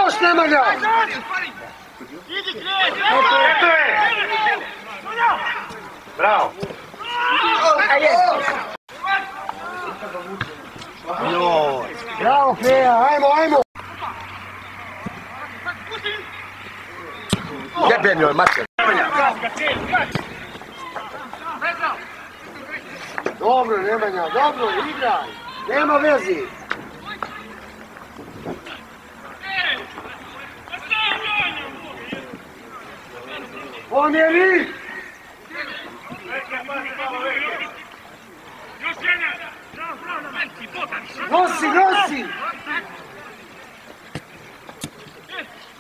Još Nemanja! Bravo! Bravo, Feja, ajmo! Jebem joj, mater! Dobro, Nemanja, dobro, igraj! Nema vezi! On je vi! Nosi!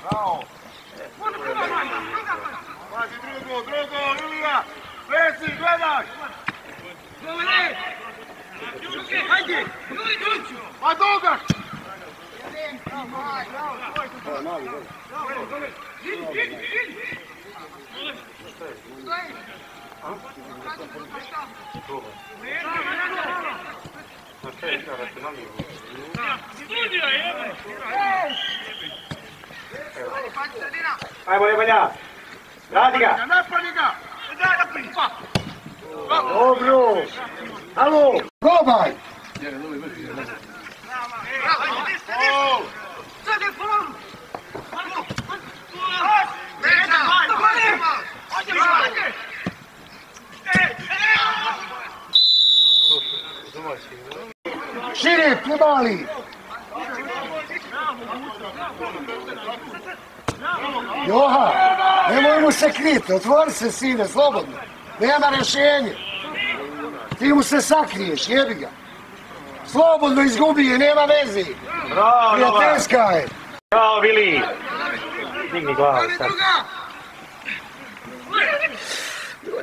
Bravo! Pazi drugo, Ilija! Vesi, gledaj! Hajde! Pa Dogač! Ajmo, Nemanja! Radi ga! Napadi ga! Dobro! Alo! Probaj! Šire, pljubali! Joha, nemoj mu se kriti, otvori se sine, slobodno. Nema rješenja. Ti mu se sakriješ, jebi ga. Slobodno izgubi je, nema veze. Bravo, prijateljska je. Bravo, Vili. Digni glavu sad.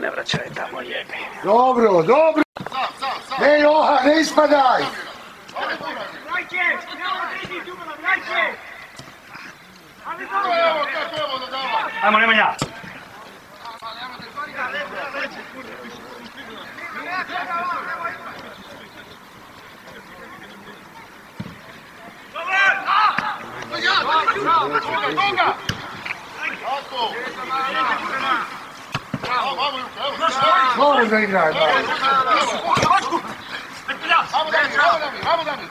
Ne vraćaj tamo, jebi. Dobro. Ne, Joha, ne ispadaj. Ajmo, Nemanja. Slobodno igraj, Ajmo, Dami.